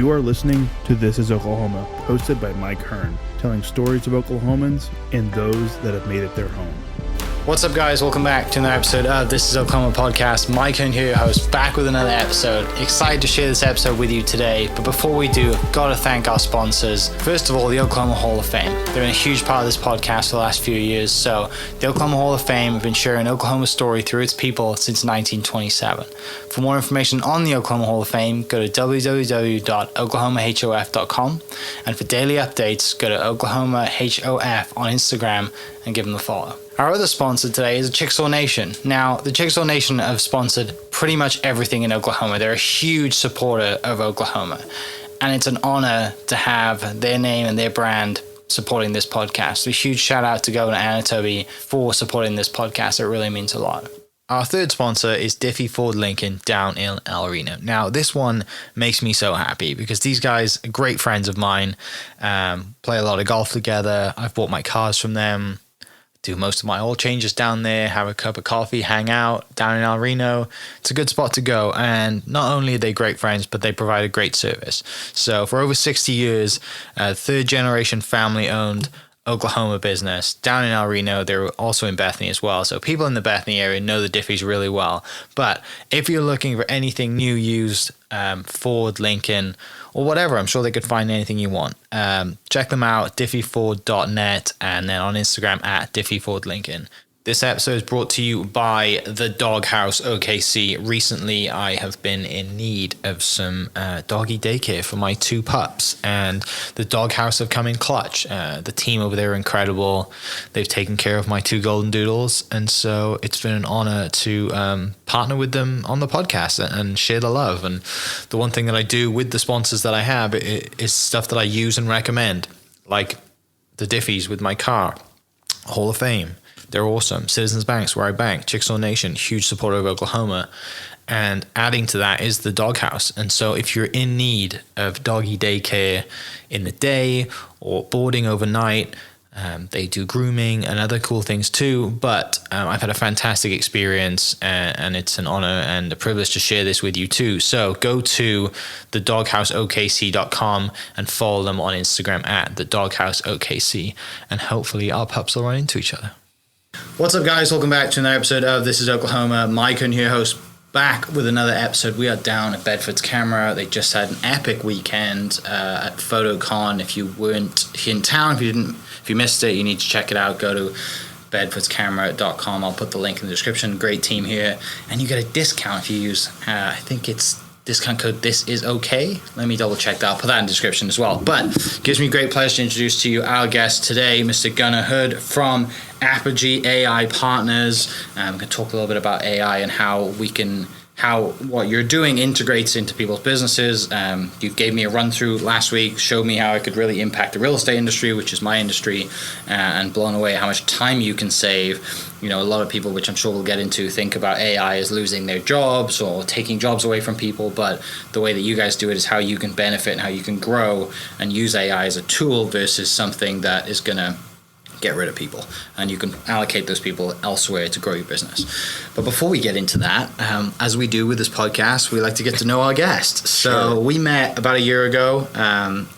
You are listening to This is Oklahoma, hosted by Mike Hearn, telling stories of Oklahomans and those that have made it their home. What's up, guys? Welcome back to another episode of This is Oklahoma podcast. Mike Hearn here, your host, back with another episode. Excited to share this episode with you today. But before we do, I've got to thank our sponsors. First of all, the Oklahoma Hall of Fame. They've been a huge part of this podcast for the last few years. So the Oklahoma Hall of Fame have been sharing Oklahoma's story through its people since 1927. For more information on the Oklahoma Hall of Fame, go to www.oklahomahof.com. And for daily updates, go to oklahomahof on Instagram and give them a follow. Our other sponsor today is Chickasaw Nation. Now, the Chickasaw Nation have sponsored pretty much everything in Oklahoma. They're a huge supporter of Oklahoma. And it's an honor to have their name and their brand supporting this podcast. A huge shout out to Governor Anatobi for supporting this podcast. It really means a lot. Our third sponsor is Diffie Ford Lincoln down in El Reno. Now, this one makes me so happy because these guys are great friends of mine, play a lot of golf together. I've bought my cars from them, do most of my oil changes down there, have a cup of coffee, hang out down in El Reno. It's a good spot to go. And not only are they great friends, but they provide a great service. So for over 60 years, third generation family owned Oklahoma business down in El Reno. They're also in Bethany as well. So people in the Bethany area know the Diffies really well. But if you're looking for anything new, used, Ford, Lincoln, or whatever, I'm sure they could find anything you want. Check them out, diffieford.net, and then on Instagram at diffiefordlincoln. This episode is brought to you by the Doghouse OKC. Recently, I have been in need of some doggy daycare for my two pups, and the Doghouse have come in clutch. The team over there are incredible. They've taken care of my two golden doodles, and so it's been an honor to partner with them on the podcast and share the love. And the one thing that I do with the sponsors that I have is stuff that I use and recommend, like the Diffies with my car, Hall of Fame. They're awesome. Citizens Banks, where I bank. Chickasaw Nation, huge supporter of Oklahoma. And adding to that is the Doghouse. And so if you're in need of doggy daycare in the day or boarding overnight, they do grooming and other cool things too. But I've had a fantastic experience, and it's an honor and a privilege to share this with you too. So go to thedogHouseOKC.com and follow them on Instagram at thedogHouseOKC. And hopefully our pups will run into each other. What's up, guys? Welcome back to another episode of This is Oklahoma. Mike Hearn here, host, back with another episode. We are down at Bedford's Camera. They just had an epic weekend at PhotoCon. If you weren't in town, if you missed it, you need to check it out. Go to bedfordscamera.com. I'll put the link in the description. Great team here, and you get a discount if you use. I think it's discount code This Is Okay. Let me double check that. I'll put that in the description as well. But it gives me great pleasure to introduce to you our guest today, Mr. Gunnar Hood from Apogee AI Partners. We're going to talk a little bit about AI and how what you're doing integrates into people's businesses. You gave me a run through last week, showed me how it could really impact the real estate industry, which is my industry, and blown away how much time you can save. You know, a lot of people, which I'm sure we'll get into, think about AI as losing their jobs or taking jobs away from people, but the way that you guys do it is how you can benefit and how you can grow and use AI as a tool versus something that is going to get rid of people, and you can allocate those people elsewhere to grow your business. But before we get into that, as we do with this podcast, we like to get to know our guest. So sure. We met about a year ago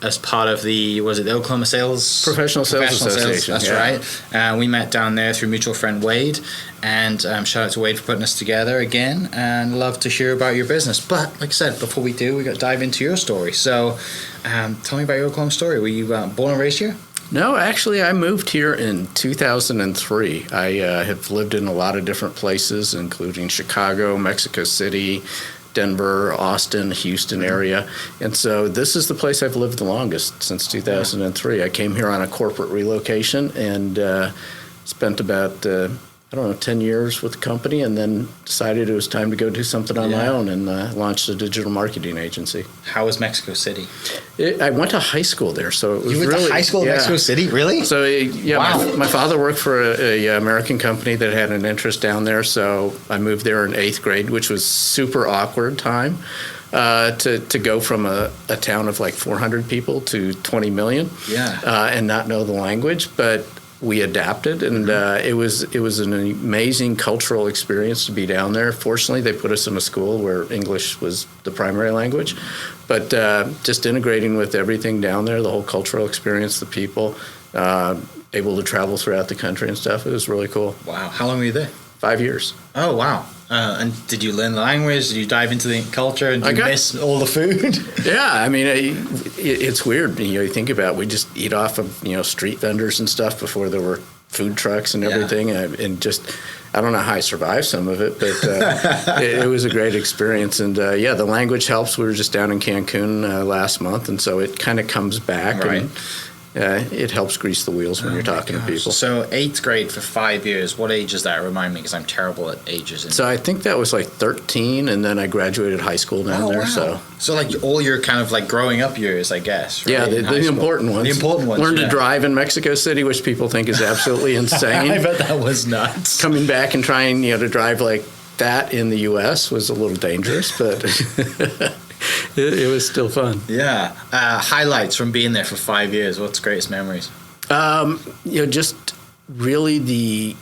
as part of the Oklahoma Professional Sales Association. That's right. We met down there through mutual friend Wade, and shout out to Wade for putting us together again, and love to hear about your business. But like I said, before we do, we got to dive into your story. So tell me about your Oklahoma story. Were you born and raised here? No, actually, I moved here in 2003. I have lived in a lot of different places, including Chicago, Mexico City, Denver, Austin, Houston area. And so this is the place I've lived the longest since 2003. I came here on a corporate relocation and spent about 10 years with the company, and then decided it was time to go do something on my own, and launched a digital marketing agency. How was Mexico City? I went to high school there, so it was You went to high school in Mexico City? Really? So, wow. my father worked for a American company that had an interest down there, so I moved there in 8th grade, which was super awkward time. To go from a town of like 400 people to 20 million and not know the language. But we adapted, and it was an amazing cultural experience to be down there. Fortunately, they put us in a school where English was the primary language, but just integrating with everything down there, the whole cultural experience, the people, able to travel throughout the country and stuff, it was really cool. Wow. How long were you there? 5 years. Oh, wow. And did you learn the language? Did you dive into the culture? And did you miss all the food? Yeah, I mean, it's weird. You think about it, we just eat off of street vendors and stuff before there were food trucks and everything, and just I don't know how I survived some of it, but it was a great experience. And the language helps. We were just down in Cancun last month, and so it kind of comes back. Right. And, it helps grease the wheels when you're talking to people. So 8th grade for 5 years. What age is that? Remind me, because I'm terrible at ages. So I think that was like 13, and then I graduated high school down there. Wow. So like all your kind of like growing up years, I guess. Right? Yeah, the important ones. The important ones. Learned to drive in Mexico City, which people think is absolutely insane. I bet that was nuts. Coming back and trying to drive like that in the U.S. was a little dangerous, but it was still fun. Yeah. Highlights from being there for 5 years. What's greatest memories? Just really the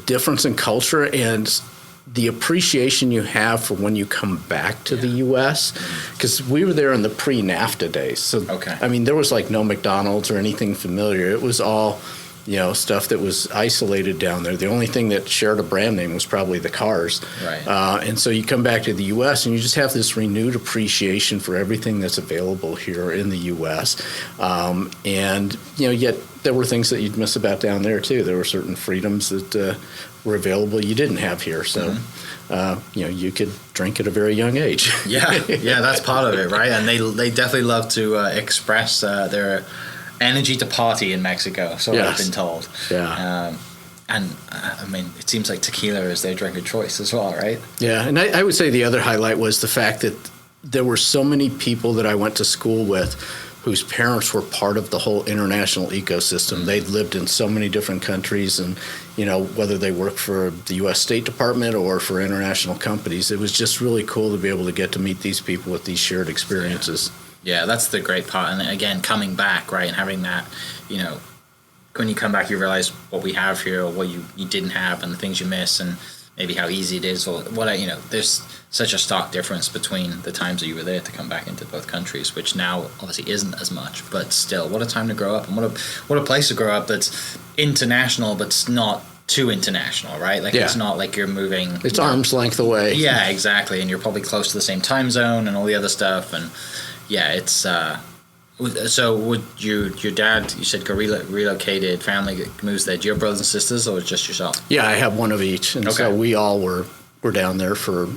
difference in culture and the appreciation you have for when you come back to the U.S. Because we were there in the pre-NAFTA days. So, I mean, there was like no McDonald's or anything familiar. It was all stuff that was isolated down there. The only thing that shared a brand name was probably the cars. Right. And so you come back to the U.S. and you just have this renewed appreciation for everything that's available here in the U.S. And yet there were things that you'd miss about down there too. There were certain freedoms that were available you didn't have here. So, you could drink at a very young age. Yeah, that's part of it, right? And they definitely love to express their energy to party in Mexico, so I've been told. Yeah. And I mean, it seems like tequila is their drink of choice as well, right? Yeah, and I would say the other highlight was the fact that there were so many people that I went to school with whose parents were part of the whole international ecosystem. They'd lived in so many different countries, and whether they worked for the U.S. State Department or for international companies, it was just really cool to be able to get to meet these people with these shared experiences. Yeah, that's the great part. And again, coming back, right, and having that, when you come back, you realize what we have here, or what you didn't have, and the things you miss, and maybe how easy it is, or what there's such a stark difference between the times that you were there to come back into both countries, which now obviously isn't as much, but still, what a time to grow up, and what a place to grow up that's international, but it's not too international, right? Like it's not like you're moving. It's arm's length away. Yeah, exactly, and you're probably close to the same time zone and all the other stuff, and. Yeah, it's so would your dad, you said, relocated, family moves there. Do you have brothers and sisters, or just yourself? Yeah, I have one of each, and so we all were down there for.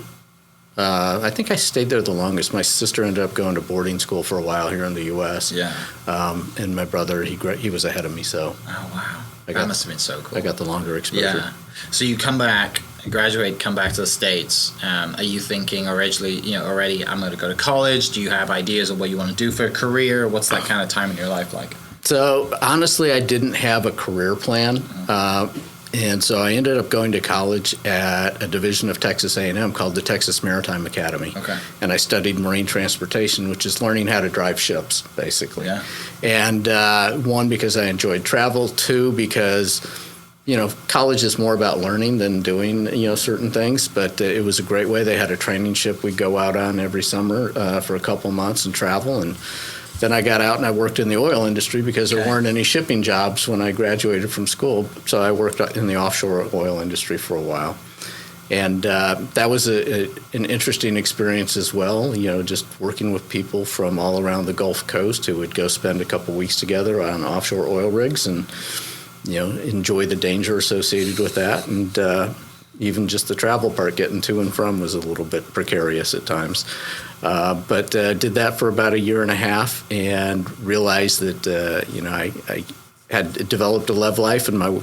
I think I stayed there the longest. My sister ended up going to boarding school for a while here in the U.S. Yeah. And my brother, he was ahead of me, so. Oh wow, that must have been so cool. I got the longer exposure. Yeah. So you come back. Graduate, come back to the States. Are you thinking already, I'm going to go to college? Do you have ideas of what you want to do for a career? What's that kind of time in your life like? So honestly, I didn't have a career plan. And so I ended up going to college at a division of Texas A&M called the Texas Maritime Academy. Okay. And I studied marine transportation, which is learning how to drive ships, basically. Yeah. And one, because I enjoyed travel. Two, because college is more about learning than doing, certain things, but it was a great way. They had a training ship we'd go out on every summer for a couple months and travel. And then I got out and I worked in the oil industry because there weren't any shipping jobs when I graduated from school. So I worked in the offshore oil industry for a while. And that was an interesting experience as well, just working with people from all around the Gulf Coast who would go spend a couple weeks together on offshore oil rigs and enjoy the danger associated with that. And even just the travel part, getting to and from, was a little bit precarious at times. But did that for about a year and a half and realized that, I had developed a love life, and my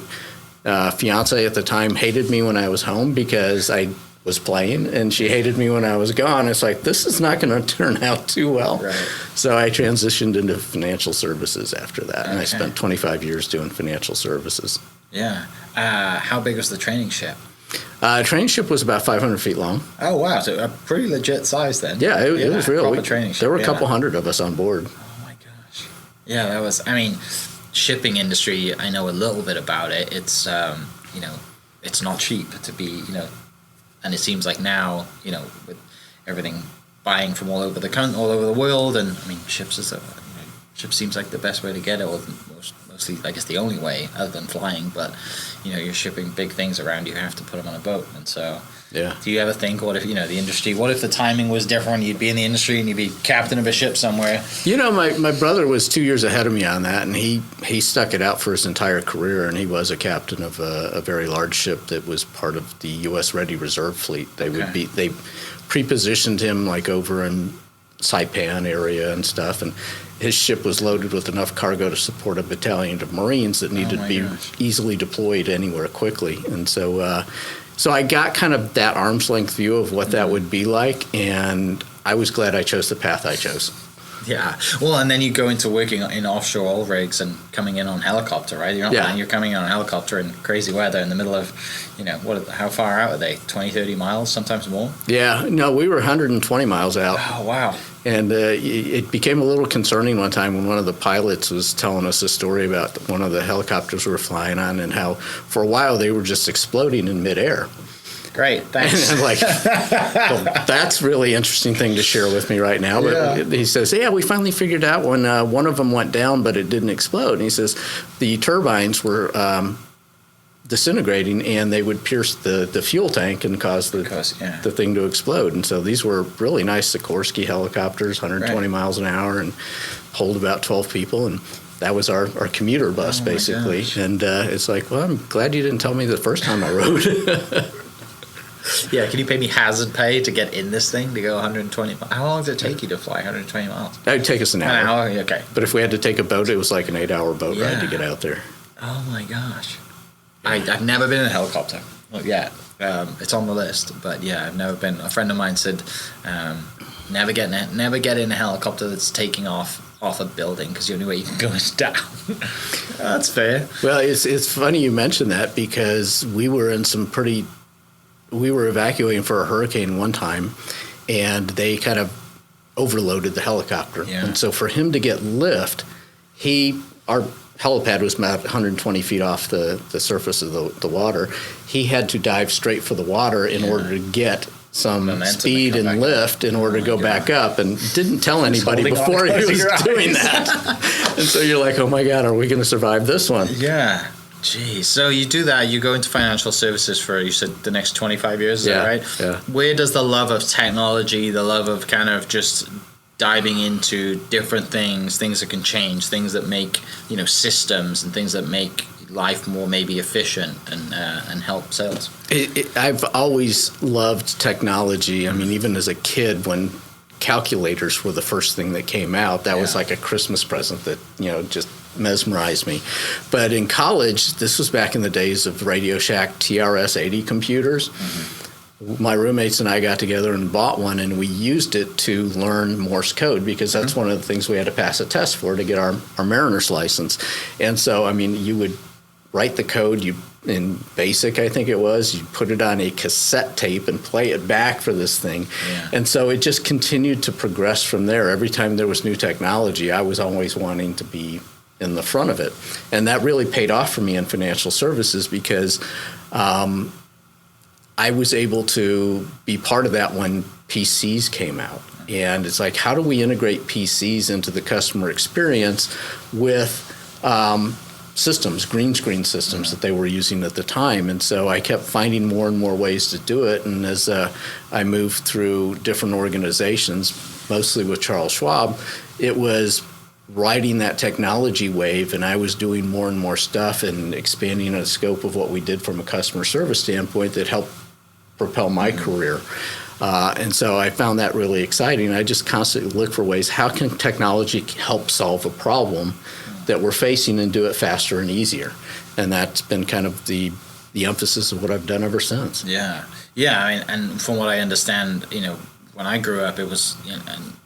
fiance at the time hated me when I was home because I was playing, and she hated me when I was gone. It's like, this is not going to turn out too well. Right. So I transitioned into financial services after that, and I spent 25 years doing financial services. Yeah. How big was the training ship? Training ship was about 500 feet long. Oh, wow. So a pretty legit size then. Yeah, it was real. Training ship. There were a couple hundred of us on board. Oh, my gosh. Yeah, that was, shipping industry, I know a little bit about it. It's it's not cheap to be, and it seems like now, with everything buying from all over the world, and I mean, ships seems like the best way to get it, or mostly, I guess, the only way other than flying. But you're shipping big things around, you have to put them on a boat, and so. Yeah. Do you ever think, what if, the industry, what if the timing was different? You'd be in the industry and you'd be captain of a ship somewhere. My brother was 2 years ahead of me on that, and he stuck it out for his entire career, and he was a captain of a very large ship that was part of the U.S. Ready Reserve Fleet. They pre-positioned him like over in Saipan area and stuff, and his ship was loaded with enough cargo to support a battalion of Marines that needed to be easily deployed anywhere quickly. And so I got kind of that arm's length view of what that would be like, and I was glad I chose the path I chose. Yeah. Well, and then you go into working in offshore oil rigs and coming in on helicopter, right? You're not flying, you're coming in on a helicopter in crazy weather in the middle of, how far out are they? 20, 30 miles, sometimes more? Yeah. No, we were 120 miles out. Oh, wow. And it became a little concerning one time when one of the pilots was telling us a story about one of the helicopters we were flying on and how for a while they were just exploding in midair. Great, thanks. And I'm like, well, that's really interesting thing to share with me right now. But he says, we finally figured out when one of them went down, but it didn't explode. And he says the turbines were disintegrating, and they would pierce the fuel tank and cause the thing to explode. And so these were really nice Sikorsky helicopters, 120 miles an hour, and hold about 12 people. And that was our commuter bus, basically. And it's like, well, I'm glad you didn't tell me the first time I rode. Yeah, can you pay me hazard pay to get in this thing to go 120 miles? How long does it take you to fly 120 miles? That would take us an hour. An hour? Okay. But if we had to take a boat, it was like an 8-hour boat ride to get out there. Oh, my gosh. I've never been in a helicopter. Not yet. It's on the list. But, I've never been. A friend of mine said never get in a helicopter that's taking off a building, because the only way you can go is down. That's fair. Well, it's funny you mentioned that, because we were evacuating for a hurricane one time, and they kind of overloaded the helicopter. Yeah. And so for him to get lift, our helipad was about 120 feet off the surface of the water. He had to dive straight for the water in order to get some momentum, speed and lift in order to go back up, and didn't tell anybody before he was doing that. And so you're like, oh my God, are we going to survive this one? Yeah. Geez. So you do that, you go into financial services for, you said, the next 25 years, is that right? Yeah. Where does the love of technology, the love of kind of just diving into different things that can change, things that make, systems and things that make life more maybe efficient and help sales? I've always loved technology. I mean, even as a kid, when calculators were the first thing that came out, that was like a Christmas present that, just mesmerized me. But in college, this was back in the days of Radio Shack TRS-80 computers. Mm-hmm. My roommates and I got together and bought one, and we used it to learn Morse code, because that's one of the things we had to pass a test for to get our mariner's license. And so, I mean, you would write the code, in BASIC, I think it was, you put it on a cassette tape and play it back for this thing. Yeah. And so it just continued to progress from there. Every time there was new technology, I was always wanting to be in the front of it. And that really paid off for me in financial services, because I was able to be part of that when PCs came out. And it's like, how do we integrate PCs into the customer experience with systems, green screen systems that they were using at the time? And so I kept finding more and more ways to do it. And as I moved through different organizations, mostly with Charles Schwab, it was riding that technology wave, and I was doing more and more stuff and expanding the scope of what we did from a customer service standpoint that helped propel my career. And so I found that really exciting. I just constantly look for ways, how can technology help solve a problem that we're facing and do it faster and easier? And that's been kind of the emphasis of what I've done ever since. Yeah. Yeah. I mean, and from what I understand, when I grew up, it was, and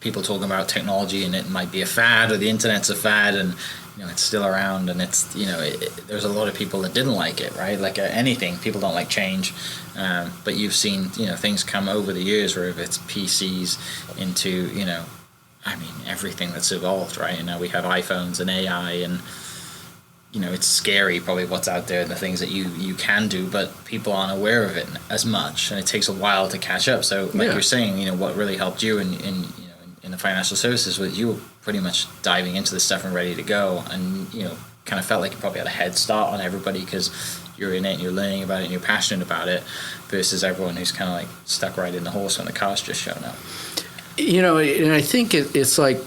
people talking about technology, and it might be a fad, or the internet's a fad, and it's still around, and it's there's a lot of people that didn't like it, right? Like anything, people don't like change, but you've seen things come over the years, where if it's PCs into everything that's evolved, right? And now we have iPhones and AI, and it's scary probably what's out there and the things that you can do, but people aren't aware of it as much, and it takes a while to catch up. So like you're saying, what really helped you in the financial services was you were pretty much diving into this stuff and ready to go, and kind of felt like you probably had a head start on everybody because you're in it and you're learning about it and you're passionate about it, versus everyone who's kind of like stuck right in the horse when the car's just shown up. And I think it's like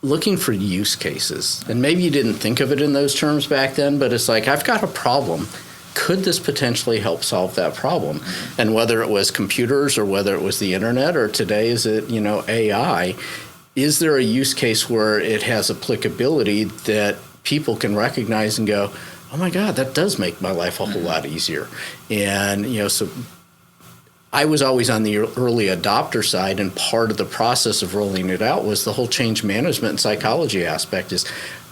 looking for use cases. And maybe you didn't think of it in those terms back then, but it's like, I've got a problem. Could this potentially help solve that problem? Mm-hmm. And whether it was computers or whether it was the internet or today is it, AI, is there a use case where it has applicability that people can recognize and go, oh my God, that does make my life a whole lot easier. And, so I was always on the early adopter side, and part of the process of rolling it out was the whole change management and psychology aspect is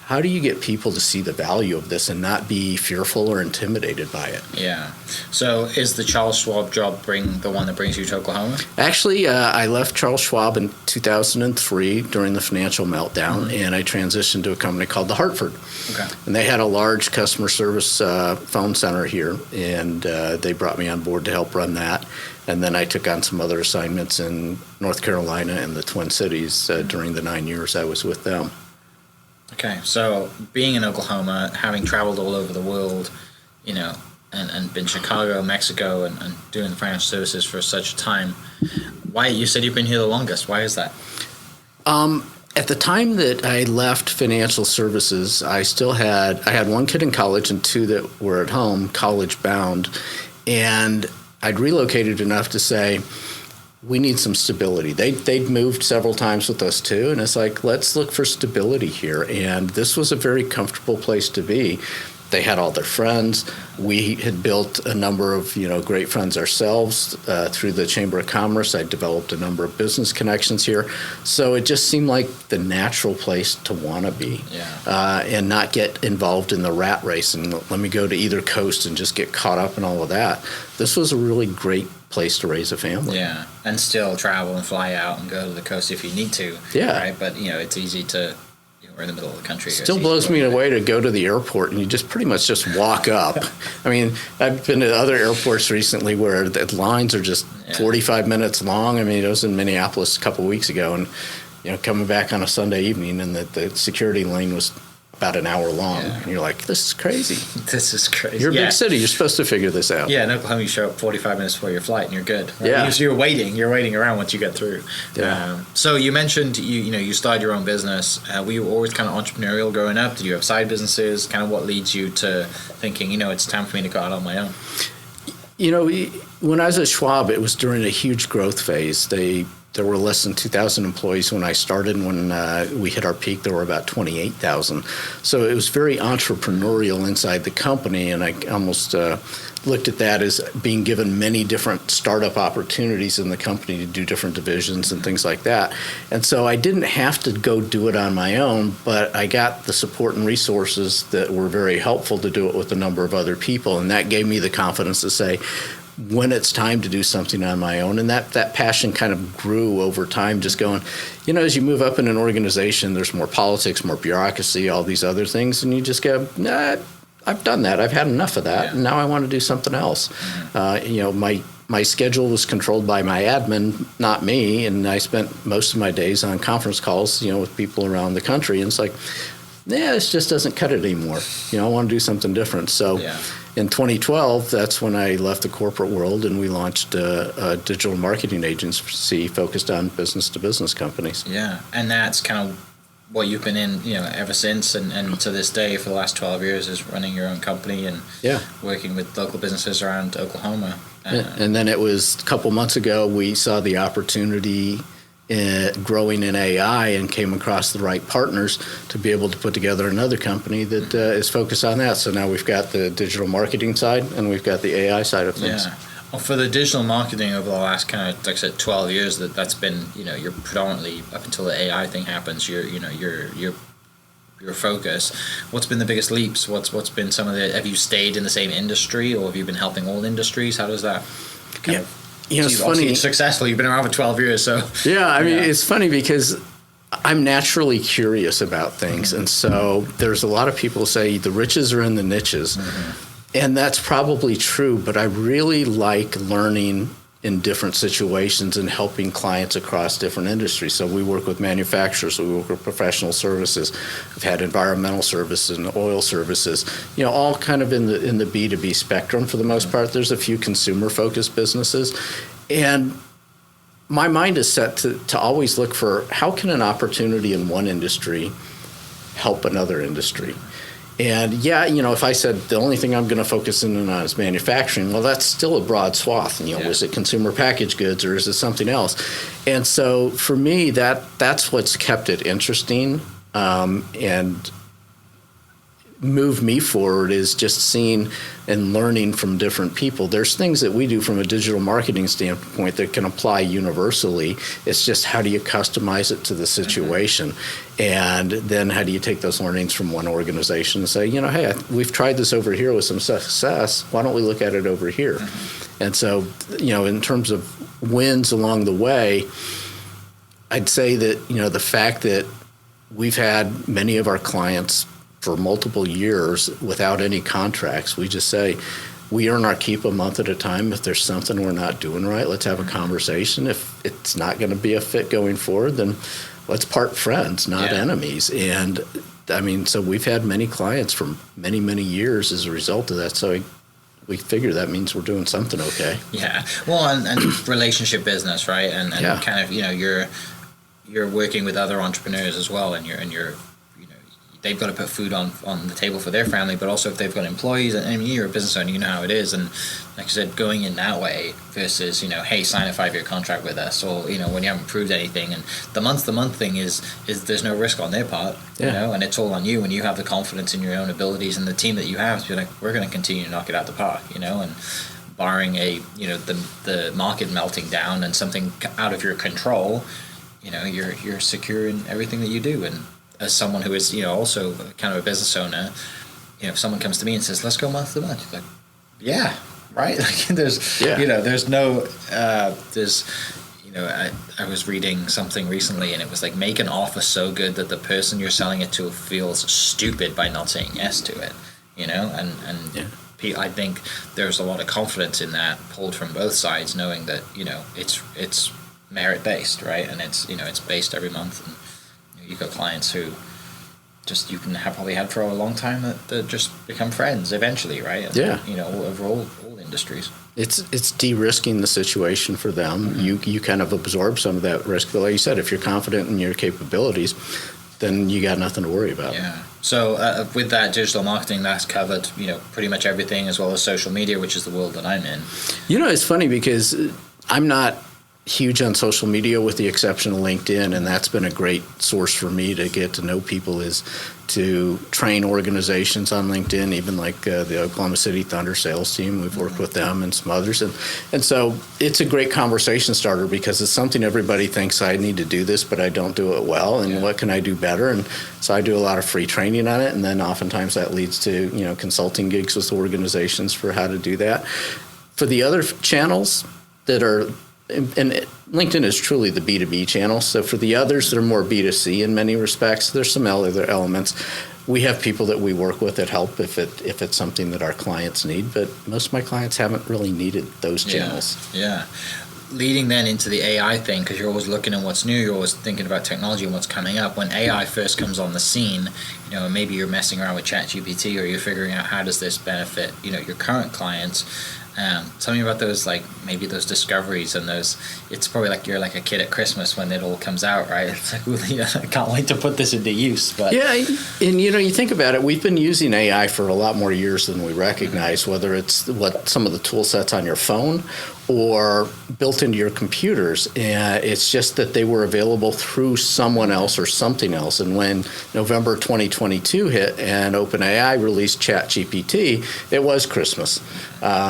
how do you get people to see the value of this and not be fearful or intimidated by it? Yeah. So is the Charles Schwab job the one that brings you to Oklahoma? Actually, I left Charles Schwab in 2003 during the financial meltdown, and I transitioned to a company called The Hartford. Okay. And they had a large customer service phone center here, and they brought me on board to help run that. And then I took on some other assignments in North Carolina and the Twin Cities during the 9 years I was with them. Okay, so being in Oklahoma, having traveled all over the world, and been Chicago, Mexico, and doing the financial services for such a time, why, you said you've been here the longest. Why is that? At the time that I left financial services, I had one kid in college and two that were at home, college bound, and I'd relocated enough to say, we need some stability. They'd moved several times with us too, and it's like, let's look for stability here. And this was a very comfortable place to be. They had all their friends. We had built a number of great friends ourselves through the Chamber of Commerce. I developed a number of business connections here. So it just seemed like the natural place to want to be, and not get involved in the rat race and let me go to either coast and just get caught up in all of that. This was a really great place to raise a family. Yeah, and still travel and fly out and go to the coast if you need to. Yeah. Right, but it's easy to. We're in the middle of the country. Still blows me away to go to the airport and you just pretty much just walk up. I mean, I've been to other airports recently where the lines are just 45 minutes long. I mean, I was in Minneapolis a couple of weeks ago, and coming back on a Sunday evening, and the security lane was about an hour long, and you're like, this is crazy. This is crazy. You're a big city. You're supposed to figure this out. Yeah, in Oklahoma, you show up 45 minutes before your flight, and you're good. Right? Yeah. You're waiting around once you get through. Yeah. So you mentioned you started your own business. Were you always kind of entrepreneurial growing up? Did you have side businesses? Kind of what leads you to thinking, it's time for me to go out on my own? When I was at Schwab, it was during a huge growth phase. There were less than 2,000 employees when I started. When we hit our peak, there were about 28,000. So it was very entrepreneurial inside the company, and I almost looked at that as being given many different startup opportunities in the company to do different divisions and things like that. And so I didn't have to go do it on my own, but I got the support and resources that were very helpful to do it with a number of other people, and that gave me the confidence to say, when it's time to do something on my own. And that passion kind of grew over time, just going, as you move up in an organization, there's more politics, more bureaucracy, all these other things. And you just go, nah, I've done that. I've had enough of that. And now I want to do something else. My schedule was controlled by my admin, not me. And I spent most of my days on conference calls, with people around the country. And it's like, this just doesn't cut it anymore. I want to do something different. So in 2012, that's when I left the corporate world, and we launched a digital marketing agency focused on business-to-business companies. Yeah, and that's kind of what you've been in, ever since, and to this day for the last 12 years is running your own company and working with local businesses around Oklahoma. And then it was a couple months ago, we saw the opportunity growing in AI and came across the right partners to be able to put together another company that is focused on that. So now we've got the digital marketing side and we've got the AI side of things. Yeah. Well, for the digital marketing over the last kind of, like I said, 12 years, that's been, you're predominantly, up until the AI thing happens, your focus. What's been the biggest leaps? What's been some of have you stayed in the same industry, or have you been helping all industries? How does that kind of... it's funny. Successful. You've been around for 12 years, so... Yeah, I mean, it's funny because I'm naturally curious about things. And so there's a lot of people who say the riches are in the niches. And that's probably true, but I really like learning in different situations and helping clients across different industries. So we work with manufacturers, we work with professional services. We've had environmental services and oil services, all kind of in the B2B spectrum for the most part. There's a few consumer-focused businesses. And my mind is set to always look for how can an opportunity in one industry help another industry. And if I said the only thing I'm going to focus in on is manufacturing, well, that's still a broad swath. Is it consumer packaged goods or is it something else? And so for me, that's what's kept it interesting and moved me forward is just seeing and learning from different people. There's things that we do from a digital marketing standpoint that can apply universally. It's just how do you customize it to the situation? And then how do you take those learnings from one organization and say, hey, we've tried this over here with some success. Why don't we look at it over here? And so, in terms of wins along the way, I'd say that, the fact that we've had many of our clients for multiple years without any contracts, we just say, we earn our keep a month at a time. If there's something we're not doing right, let's have a conversation. If it's not going to be a fit going forward, then let's part friends, not enemies. And so we've had many clients for many, many years as a result of that. So we figure that means we're doing something okay. Yeah. Well, and relationship business, right? And kind of, you're working with other entrepreneurs as well, and you're they've got to put food on the table for their family, but also if they've got employees, and you're a business owner, you know how it is. And like I said, going in that way versus, hey, sign a 5-year contract with us, or, when you haven't proved anything. And the month thing is there's no risk on their part, and it's all on you when you have the confidence in your own abilities and the team that you have to be like, we're going to continue to knock it out the park, and barring the market melting down and something out of your control, you're secure in everything that you do. And as someone who is, also kind of a business owner, if someone comes to me and says, let's go month to month, like, yeah, right. Like there's no, I was reading something recently and it was like, make an offer so good that the person you're selling it to feels stupid by not saying yes to it, I think there's a lot of confidence in that pulled from both sides, knowing that, it's merit based, right? And it's, it's based every month. And, you've got clients who just you can have probably had for a long time that just become friends eventually, right? And, over all industries. It's de-risking the situation for them. You kind of absorb some of that risk. But like you said, if you're confident in your capabilities, then you got nothing to worry about. Yeah. So with that digital marketing, that's covered, pretty much everything, as well as social media, which is the world that I'm in. It's funny because I'm not huge on social media with the exception of LinkedIn, and that's been a great source for me to get to know people, is to train organizations on LinkedIn, even like the Oklahoma City Thunder sales team. We've worked with them and some others. And so it's a great conversation starter because it's something everybody thinks I need to do this, but I don't do it well. And what can I do better? And so I do a lot of free training on it. And then oftentimes that leads to, consulting gigs with organizations for how to do that. For the other channels that are, and LinkedIn is truly the B2B channel. So for the others that are more B2C in many respects, there's some other elements. We have people that we work with that help if it's something that our clients need, but most of my clients haven't really needed those channels. Yeah. Leading then into the AI thing, because you're always looking at what's new, you're always thinking about technology and what's coming up. When AI first comes on the scene, maybe you're messing around with ChatGPT or you're figuring out how does this benefit, your current clients. Tell me about those, like maybe those discoveries and those. It's probably like you're like a kid at Christmas when it all comes out, right? It's like, really, I can't wait to put this into use. But yeah, and you think about it, we've been using AI for a lot more years than we recognize. Whether it's what some of the tool sets on your phone or built into your computers, and it's just that they were available through someone else or something else. And when November 2022 hit and OpenAI released ChatGPT, it was Christmas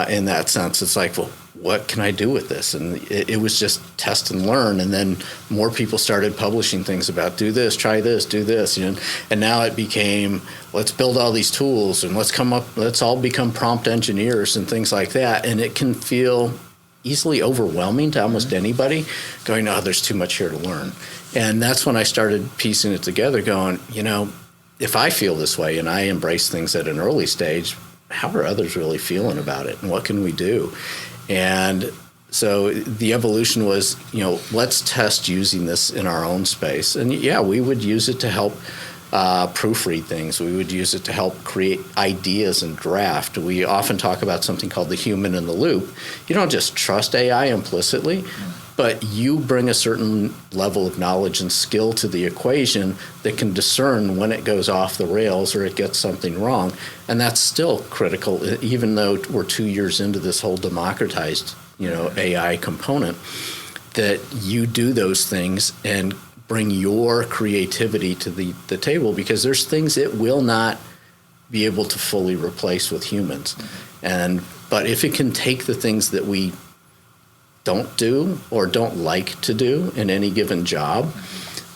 in that sense. It's like, well, what can I do with this? And it was just test and learn. And then more people started publishing things about do this, try this, do this. And now it became, let's build all these tools and let's all become prompt engineers and things like that. And it can feel easily overwhelming to almost anybody, going, oh, there's too much here to learn. And that's when I started piecing it together, going, if I feel this way and I embrace things at an early stage, how are others really feeling about it, and what can we do? And so the evolution was, let's test using this in our own space. And yeah, we would use it to help proofread things. We would use it to help create ideas and draft. We often talk about something called the human in the loop. You don't just trust AI implicitly, but you bring a certain level of knowledge and skill to the equation that can discern when it goes off the rails or it gets something wrong. And that's still critical, even though we're 2 years into this whole democratized, AI component, that you do those things and bring your creativity to the table, because there's things it will not be able to fully replace with humans. But if it can take the things that we don't do or don't like to do in any given job,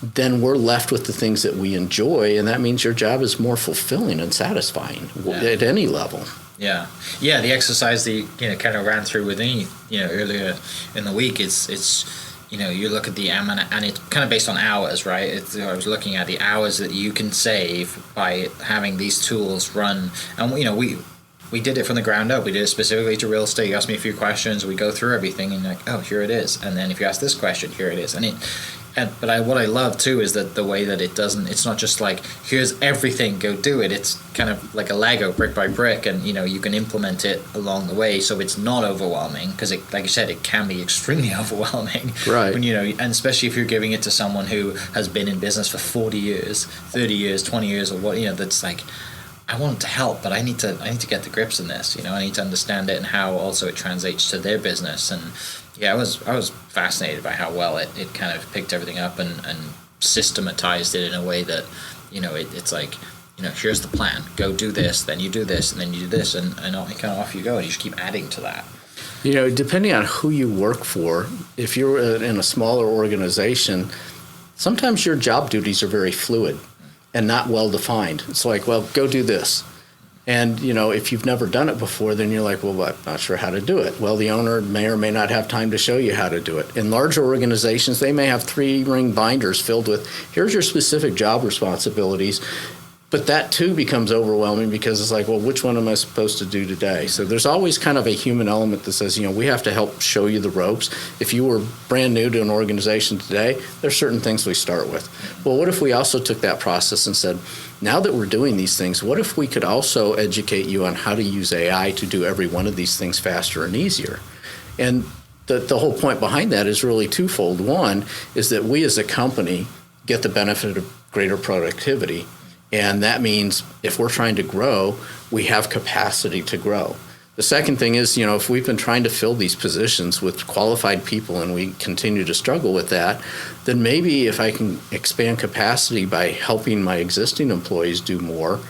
then we're left with the things that we enjoy, and that means your job is more fulfilling and satisfying at any level. Yeah. The exercise that you kind of ran through with me, earlier in the week, it's you look at the and it's kind of based on hours, right? I was looking at the hours that you can save by having these tools run, and we did it from the ground up. We did it specifically to real estate. You asked me a few questions. We go through everything, and like, oh, here it is. And then if you ask this question, here it is. But what I love too is that the way that it's not just like, here's everything, go do it. It's kind of like a Lego, brick by brick, and you can implement it along the way, so it's not overwhelming, because like you said, it can be extremely overwhelming. Right. When, and especially if you're giving it to someone who has been in business for 40 years, 30 years, 20 years, or what, that's like, I want to help, but I need to get the grips in this. I need to understand it and how also it translates to their business. And yeah, I was fascinated by how well it kind of picked everything up and systematized it in a way that, it's like, here's the plan. Go do this, then you do this, and then you do this, and kind of off you go, and you just keep adding to that. Depending on who you work for, if you're in a smaller organization, sometimes your job duties are very fluid and not well defined. It's like, well, go do this. And, if you've never done it before, then you're like, well, I'm not sure how to do it. Well, the owner may or may not have time to show you how to do it. In larger organizations, they may have 3-ring binders filled with, here's your specific job responsibilities. But that, too, becomes overwhelming, because it's like, well, which one am I supposed to do today? So there's always kind of a human element that says, we have to help show you the ropes. If you were brand new to an organization today, there's certain things we start with. Well, what if we also took that process and said, now that we're doing these things, what if we could also educate you on how to use AI to do every one of these things faster and easier? And the whole point behind that is really twofold. One is that we as a company get the benefit of greater productivity. And that means if we're trying to grow, we have capacity to grow. The second thing is, if we've been trying to fill these positions with qualified people and we continue to struggle with that, then maybe if I can expand capacity by helping my existing employees do more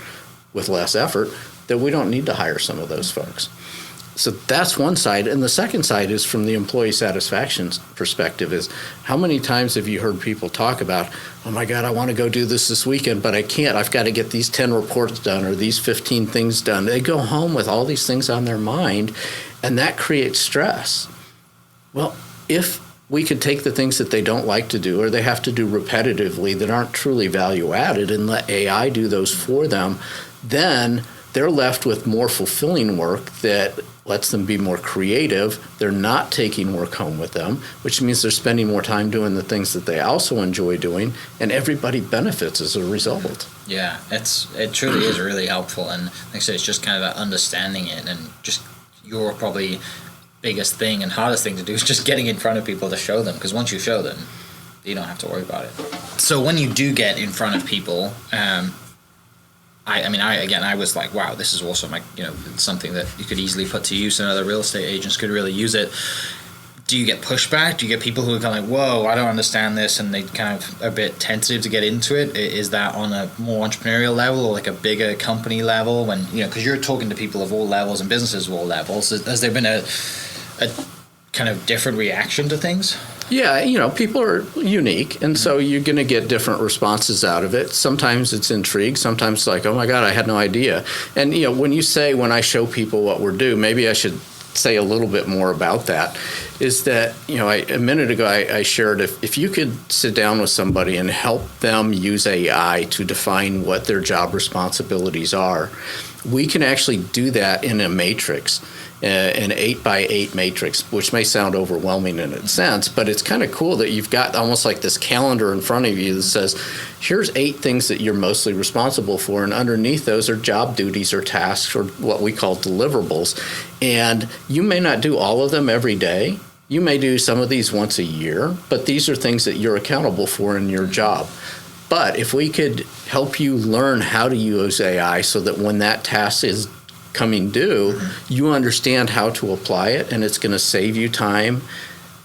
with less effort, then we don't need to hire some of those folks. So that's one side. And the second side is from the employee satisfaction perspective is, how many times have you heard people talk about, oh my God, I want to go do this weekend, but I can't. I've got to get these 10 reports done or these 15 things done. They go home with all these things on their mind, and that creates stress. Well, if we could take the things that they don't like to do or they have to do repetitively that aren't truly value added and let AI do those for them, then they're left with more fulfilling work that lets them be more creative. They're not taking work home with them, which means they're spending more time doing the things that they also enjoy doing, and everybody benefits as a result. Yeah, it truly is really helpful. And like I said, it's just kind of about understanding it, and just your probably biggest thing and hardest thing to do is just getting in front of people to show them, because once you show them, you don't have to worry about it. So when you do get in front of people, I was like, wow, this is awesome. It's something that you could easily put to use, and other real estate agents could really use it. Do you get pushback? Do you get people who are kind of like, whoa, I don't understand this, and they kind of a bit tentative to get into it? Is that on a more entrepreneurial level or like a bigger company level? When, because you're talking to people of all levels and businesses of all levels. Has there been a kind of different reaction to things? Yeah, people are unique, and so you're going to get different responses out of it. Sometimes it's intrigue. Sometimes it's like, oh my God, I had no idea. And when I show people what we're doing, maybe I should say a little bit more about that is that, a minute ago I shared if you could sit down with somebody and help them use AI to define what their job responsibilities are, we can actually do that in a matrix, an 8x8 matrix, which may sound overwhelming in its sense, but it's kind of cool that you've got almost like this calendar in front of you that says, here's 8 things that you're mostly responsible for, and underneath those are job duties or tasks or what we call deliverables. And you may not do all of them every day. You may do some of these once a year, but these are things that you're accountable for in your job. But if we could help you learn how to use AI so that when that task is coming due, you understand how to apply it, and it's going to save you time,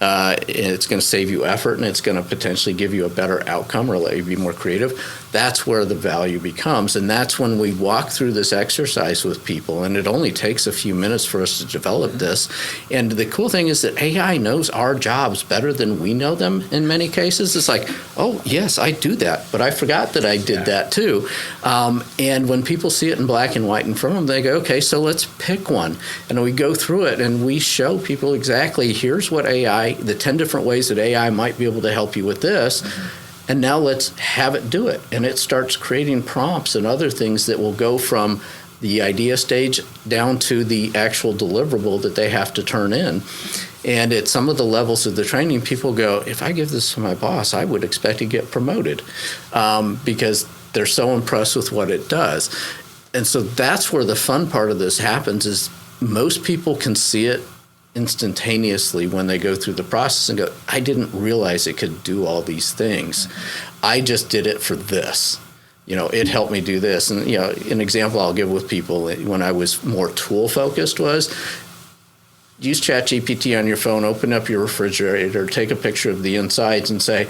it's going to save you effort, and it's going to potentially give you a better outcome or let you be more creative. That's where the value becomes, and that's when we walk through this exercise with people, and it only takes a few minutes for us to develop this. And the cool thing is that AI knows our jobs better than we know them in many cases. It's like, oh, yes, I do that, but I forgot that I did that too. And when people see it in black and white in front of them, they go, okay, so let's pick one. And we go through it, and we show people exactly, here's what AI, the 10 different ways that AI might be able to help you with this. And now let's have it do it. And it starts creating prompts and other things that will go from the idea stage down to the actual deliverable that they have to turn in. And at some of the levels of the training, people go, if I give this to my boss, I would expect to get promoted because they're so impressed with what it does. And so that's where the fun part of this happens is most people can see it instantaneously when they go through the process and go, I didn't realize it could do all these things. I just did it for this. It helped me do this. And, an example I'll give with people when I was more tool focused was use ChatGPT on your phone, open up your refrigerator, take a picture of the insides and say,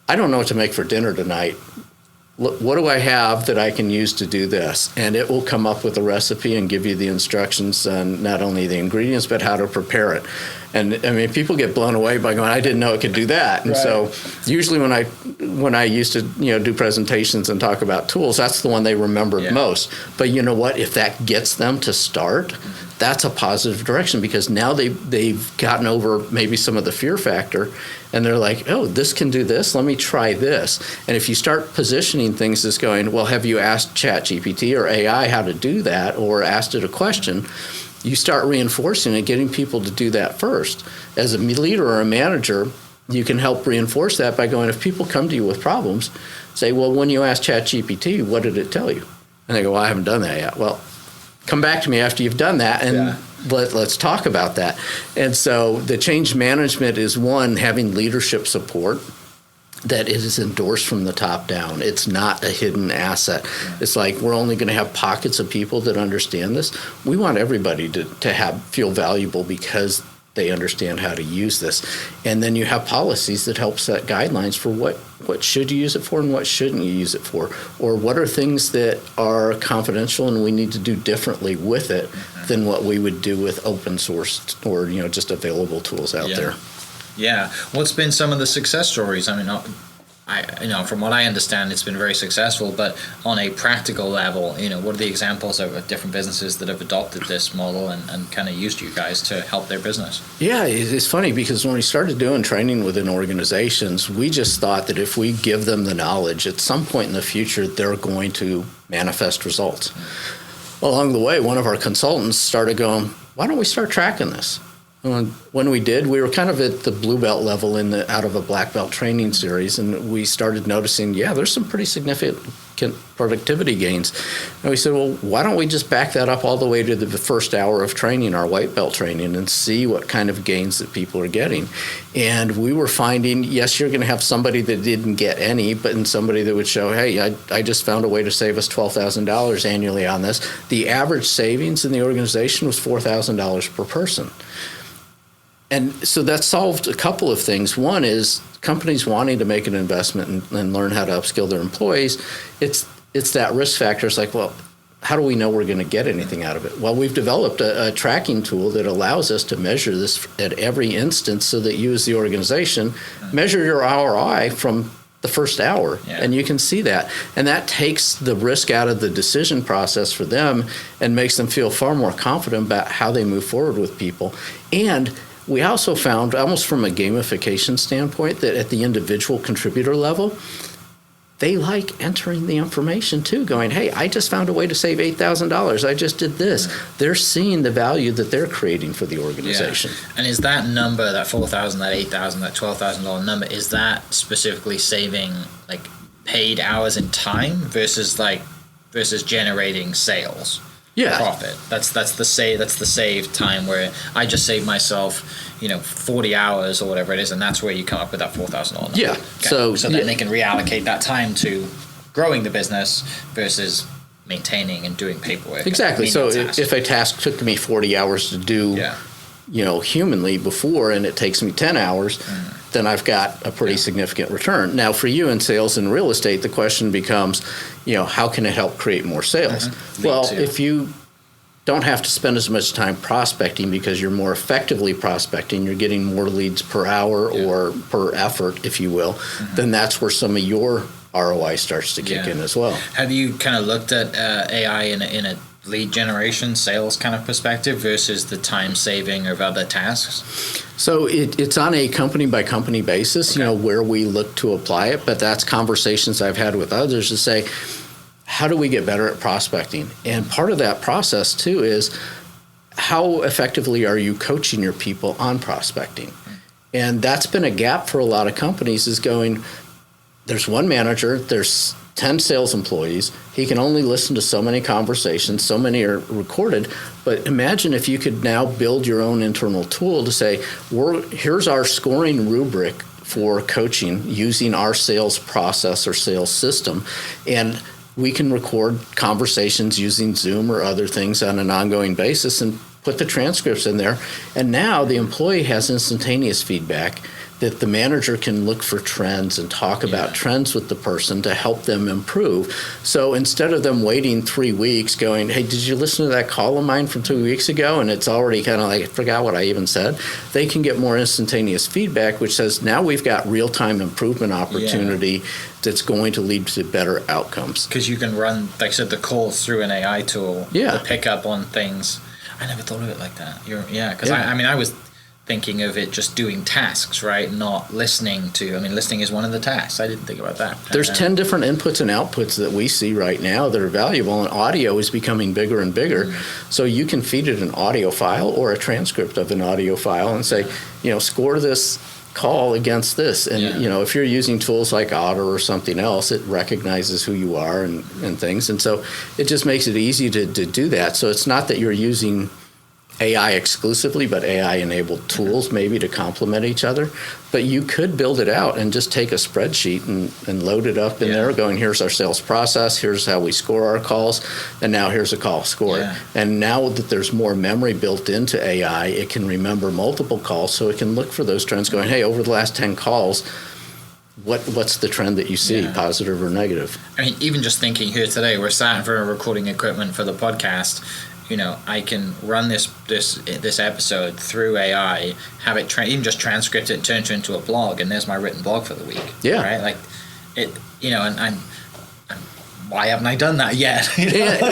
I don't know what to make for dinner tonight. What do I have that I can use to do this? And it will come up with a recipe and give you the instructions on not only the ingredients, but how to prepare it. And I mean, people get blown away by going, I didn't know it could do that. And so usually when I used to, do presentations and talk about tools, that's the one they remembered most. But you know what? If that gets them to start, that's a positive direction because now they've gotten over maybe some of the fear factor and they're like, oh, this can do this. Let me try this. And if you start positioning things as going, well, have you asked ChatGPT or AI how to do that or asked it a question? You start reinforcing and getting people to do that first. As a leader or a manager, you can help reinforce that by going, if people come to you with problems, say, well, when you asked ChatGPT, what did it tell you? And they go, well, I haven't done that yet. Well, come back to me after you've done that and let's talk about that. And so the change management is one, having leadership support that it is endorsed from the top down. It's not a hidden asset. It's like we're only going to have pockets of people that understand this. We want everybody to feel valuable because they understand how to use this. And then you have policies that help set guidelines for what should you use it for and what shouldn't you use it for, or what are things that are confidential and we need to do differently with it than what we would do with open source or just available tools out there. Yeah. What's been some of the success stories? I mean, from what I understand, it's been very successful, but on a practical level, what are the examples of different businesses that have adopted this model and kind of used you guys to help their business? Yeah, it's funny because when we started doing training within organizations, we just thought that if we give them the knowledge, at some point in the future, they're going to manifest results. Along the way, one of our consultants started going, why don't we start tracking this? When we did, we were kind of at the blue belt level out of a black belt training series, and we started noticing, there's some pretty significant productivity gains. And we said, well, why don't we just back that up all the way to the first hour of training, our white belt training, and see what kind of gains that people are getting. And we were finding, yes, you're going to have somebody that didn't get any, but in somebody that would show, hey, I just found a way to save us $12,000 annually on this. The average savings in the organization was $4,000 per person. And so that solved a couple of things. One is companies wanting to make an investment and learn how to upskill their employees. It's that risk factor. It's like, well, how do we know we're going to get anything out of it? Well, we've developed a tracking tool that allows us to measure this at every instance so that you as the organization measure your ROI from the first hour. Yeah. And you can see that. And that takes the risk out of the decision process for them and makes them feel far more confident about how they move forward with people. And we also found, almost from a gamification standpoint, that at the individual contributor level, they like entering the information too, going, hey, I just found a way to save $8,000. I just did this. They're seeing the value that they're creating for the organization. Yeah. And is that number, that 4,000, that 8,000, that $12,000 number, is that specifically saving like paid hours in time versus generating sales? Yeah. Profit. That's the save time where I just save myself, 40 hours or whatever it is, and that's where you come up with that $4,000 number. Yeah. Okay. So then they can reallocate that time to growing the business versus maintaining and doing paperwork. Exactly. So tasks. if a task took me 40 hours to do, humanly before, and it takes me 10 hours, then I've got a pretty significant return. Now, for you in sales and real estate, the question becomes, how can it help create more sales? Well, if you don't have to spend as much time prospecting because you're more effectively prospecting, you're getting more leads per hour or per effort, if you will, then that's where some of your ROI starts to kick in as well. Have you kind of looked at AI in a lead generation sales kind of perspective versus the time saving of other tasks? So it's on a company by company basis, where we look to apply it, but that's conversations I've had with others to say, how do we get better at prospecting? And part of that process too is how effectively are you coaching your people on prospecting? And that's been a gap for a lot of companies, is going, there's one manager, there's 10 sales employees. He can only listen to so many conversations, so many are recorded. But imagine if you could now build your own internal tool to say, here's our scoring rubric for coaching using our sales process or sales system. And we can record conversations using Zoom or other things on an ongoing basis and put the transcripts in there. And now the employee has instantaneous feedback that the manager can look for trends and talk about trends with the person to help them improve. So instead of them waiting 3 weeks going, hey, did you listen to that call of mine from 2 weeks ago? And it's already kind of like, I forgot what I even said. They can get more instantaneous feedback, which says now we've got real-time improvement opportunity that's going to lead to better outcomes. Because you can run, like I said, the calls through an AI tool to pick up on things. I never thought of it like that. Because I was thinking of it just doing tasks, right? Not listening to. Listening is one of the tasks. I didn't think about that. There's 10 different inputs and outputs that we see right now that are valuable, and audio is becoming bigger and bigger. So you can feed it an audio file or a transcript of an audio file and say, score this call against this. And, if you're using tools like Otter or something else, it recognizes who you are and things. And so it just makes it easy to do that. So it's not that you're using AI exclusively, but AI-enabled tools maybe to complement each other. But you could build it out and just take a spreadsheet and load it up in there, going, here's our sales process, here's how we score our calls, and now here's a call scored. And now that there's more memory built into AI, it can remember multiple calls, so it can look for those trends, going, hey, over the last 10 calls, what's the trend that you see, positive or negative? Even just thinking here today, we're sat in front of recording equipment for the podcast. I can run this episode through AI, have it even just transcript it and turn it into a blog, and there's my written blog for the week. Yeah. Right? Like it, and I'm why haven't I done that yet?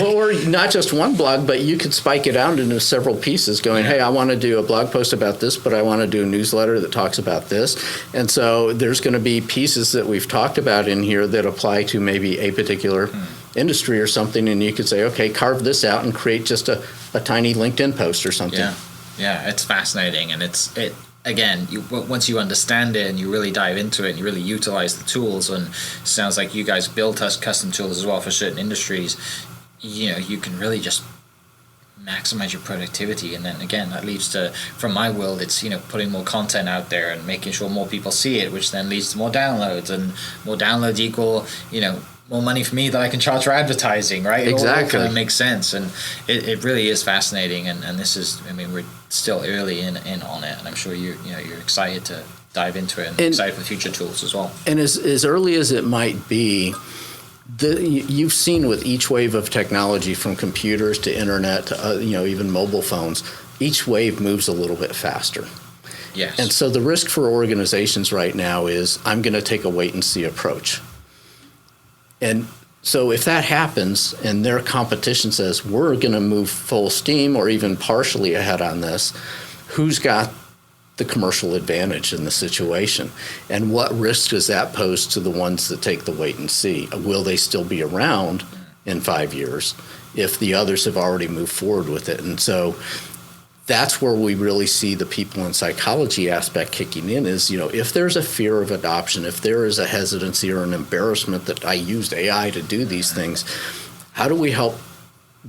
Or not just one blog, but you could spike it out into several pieces going, hey, I want to do a blog post about this, but I want to do a newsletter that talks about this. And so there's going to be pieces that we've talked about in here that apply to maybe a particular industry or something, and you could say, okay, carve this out and create just a tiny LinkedIn post or something. Yeah, it's fascinating, and again, once you understand it and you really dive into it and you really utilize the tools, and it sounds like you guys built us custom tools as well for certain industries, you can really just maximize your productivity. And then again, that leads to, from my world, it's putting more content out there and making sure more people see it, which then leads to more downloads, and more downloads equal more money for me that I can charge for advertising, right? Exactly. It all kind of makes sense, and it really is fascinating. And this is, we're still early in on it, and I'm sure you're excited to dive into it and excited for future tools as well. And as early as it might be, you've seen with each wave of technology, from computers to internet to even mobile phones, each wave moves a little bit faster. Yes. And so the risk for organizations right now is I'm going to take a wait and see approach. And so if that happens and their competition says we're going to move full steam or even partially ahead on this, who's got the commercial advantage in the situation? And what risk does that pose to the ones that take the wait and see? Will they still be around in 5 years if the others have already moved forward with it? And so that's where we really see the people and psychology aspect kicking in is, if there's a fear of adoption, if there is a hesitancy or an embarrassment that I used AI to do these things, how do we help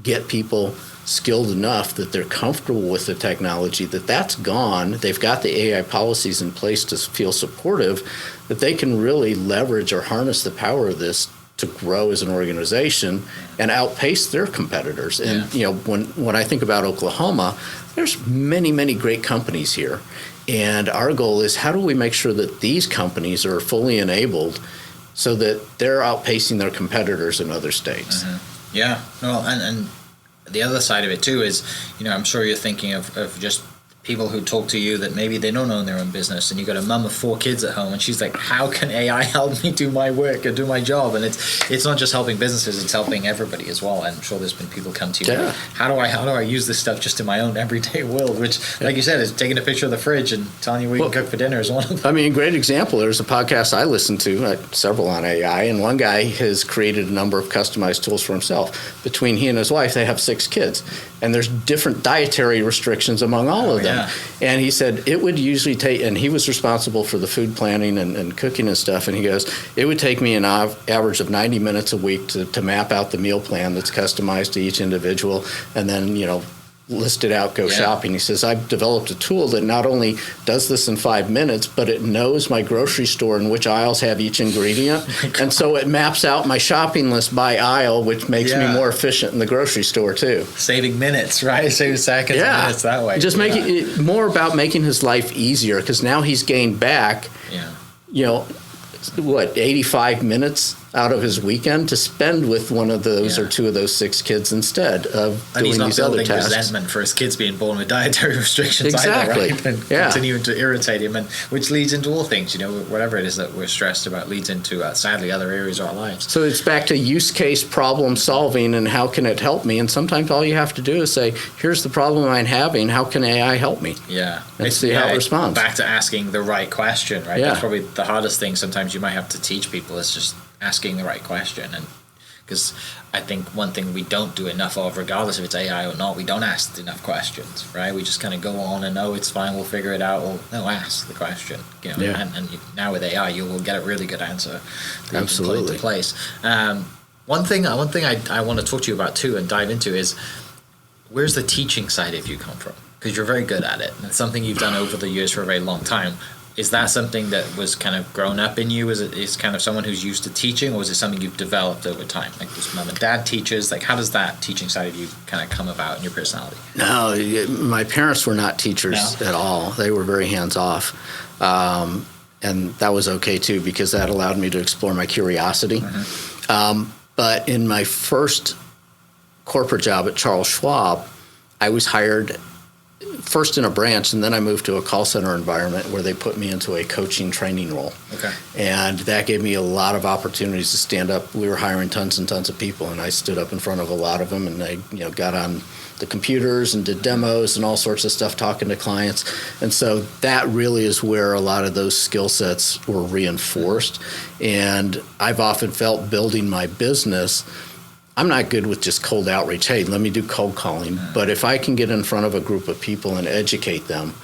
get people skilled enough that they're comfortable with the technology, that's gone, they've got the AI policies in place to feel supportive, that they can really leverage or harness the power of this to grow as an organization and outpace their competitors. And when I think about Oklahoma, there's many, many great companies here. And our goal is how do we make sure that these companies are fully enabled so that they're outpacing their competitors in other states? Yeah. Well, and the other side of it too is, I'm sure you're thinking of just people who talk to you that maybe they don't own their own business, and you got a mum of 4 kids at home, and she's like, how can AI help me do my work or do my job? And it's not just helping businesses, it's helping everybody as well. I'm sure there's been people come to you, how do I use this stuff just in my own everyday world, which, like you said, is taking a picture of the fridge and telling you what you can cook for dinner is one of them. I mean, great example. There's a podcast I listen to, several on AI, and one guy has created a number of customized tools for himself. Between he and his wife, they have 6 kids, and there's different dietary restrictions among all of them. And he said it would usually take, and he was responsible for the food planning and cooking and stuff, and he goes, it would take me an average of 90 minutes a week to map out the meal plan that's customized to each individual, and then, list it out, go shopping. He says, I've developed a tool that not only does this in 5 minutes, but it knows my grocery store and which aisles have each ingredient. And so it maps out my shopping list by aisle, which makes me more efficient in the grocery store too. Saving minutes, right? Saving seconds and minutes that way. Just make it more about making his life easier, because now he's gained back, 85 minutes out of his weekend to spend with one of those or 2 of those 6 kids instead of doing these other tasks. And he's not building resentment for his kids being born with dietary restrictions either, right? And continuing to irritate him, and which leads into all things, whatever it is that we're stressed about leads into, sadly, other areas of our lives. So it's back to use case problem solving and how can it help me? And sometimes all you have to do is say, here's the problem I'm having, how can AI help me? Yeah. And see how it responds. Back to asking the right question, right? That's probably the hardest thing sometimes you might have to teach people is just asking the right question. And because I think one thing we don't do enough of, regardless if it's AI or not, we don't ask enough questions, right? We just kind of go on and, it's fine, we'll figure it out. Well, no, ask the question. And now with AI, you will get a really good answer that Absolutely. You can put into place. One thing I want to talk to you about too and dive into is, where's the teaching side of you come from? Because you're very good at it, and it's something you've done over the years for a very long time. Is that something that was kind of grown up in you? Is kind of someone who's used to teaching, or is it something you've developed over time? Like, was mom and dad teachers? Like, how does that teaching side of you kind of come about in your personality? No, my parents were not teachers at all. They were very hands-off. And that was okay, too, because that allowed me to explore my curiosity. But in my first corporate job at Charles Schwab, I was hired first in a branch, and then I moved to a call center environment where they put me into a coaching training role. Okay. And that gave me a lot of opportunities to stand up. We were hiring tons and tons of people, and I stood up in front of a lot of them, and I got on the computers and did demos and all sorts of stuff talking to clients. And so that really is where a lot of those skill sets were reinforced. And I've often felt building my business, I'm not good with just cold outreach. Hey, let me do cold calling. But if I can get in front of a group of people and educate them,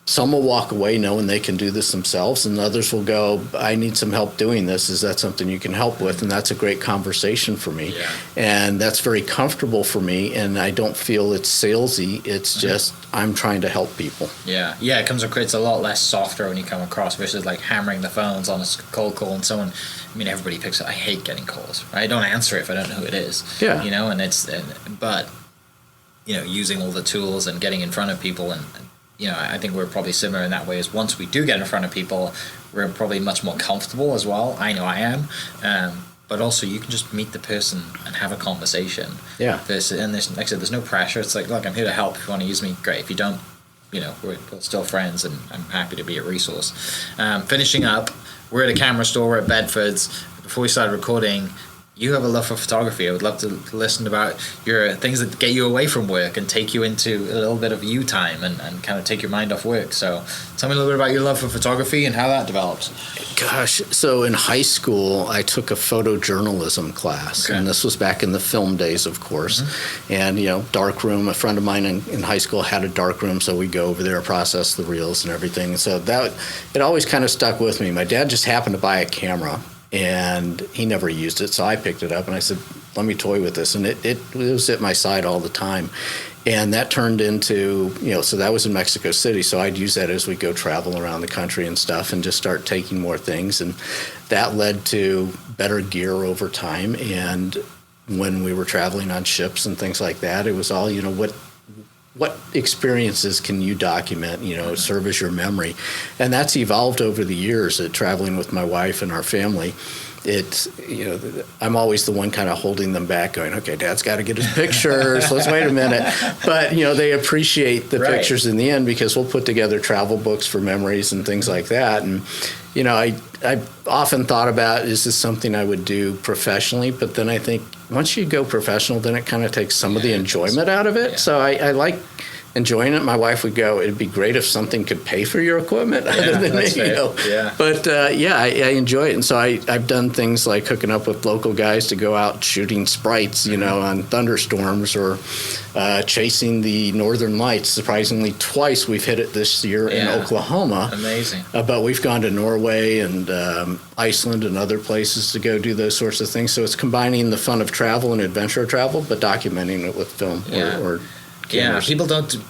some will walk away knowing they can do this themselves, and others will go, I need some help doing this. Is that something you can help with? And that's a great conversation for me. Yeah. And that's very comfortable for me, and I don't feel it's salesy. It's just I'm trying to help people. Yeah, it's a lot less softer when you come across versus like hammering the phones on a cold call and someone. I mean, everybody picks up. I hate getting calls. Right? I don't answer it if I don't know who it is. Yeah. But using all the tools and getting in front of people and I think we're probably similar in that way. Is once we do get in front of people, we're probably much more comfortable as well. I know I am. But also you can just meet the person and have a conversation. Yeah. And like I said, there's no pressure. It's like, look, I'm here to help. If you want to use me, great. If you don't, we're still friends, and I'm happy to be a resource. Finishing up, we're at a camera store. We're at Bedford's. Before we started recording, you have a love for photography. I would love to listen about your things that get you away from work and take you into a little bit of you time and kind of take your mind off work. So tell me a little bit about your love for photography and how that developed. Gosh, so in high school, I took a photojournalism class, and this was back in the film days, of course. And, dark room, a friend of mine in high school had a dark room, so we'd go over there, process the reels and everything. And so it always kind of stuck with me. My dad just happened to buy a camera, and he never used it, so I picked it up and I said, let me toy with this. And it was at my side all the time. And that turned into, so that was in Mexico City, so I'd use that as we go travel around the country and stuff and just start taking more things. And that led to better gear over time. And when we were traveling on ships and things like that, it was all, what experiences can you document, serve as your memory? And that's evolved over the years, traveling with my wife and our family. It's, I'm always the one kind of holding them back going, okay, Dad's got to get his pictures. Let's wait a minute. But, they appreciate the pictures in the end because we'll put together travel books for memories and things like that. And, I often thought about, is this something I would do professionally? But then I think once you go professional, then it kind of takes some of the enjoyment out of it. Yeah. So I like enjoying it. My wife would go, it'd be great if something could pay for your equipment other than me. Yeah. But I enjoy it. And so I've done things like hooking up with local guys to go out shooting sprites, on thunderstorms, or chasing the northern lights. Surprisingly, twice we've hit it this year in Oklahoma. Amazing. But we've gone to Norway and Iceland and other places to go do those sorts of things. So it's combining the fun of travel and adventure travel, but documenting it with film or cameras. People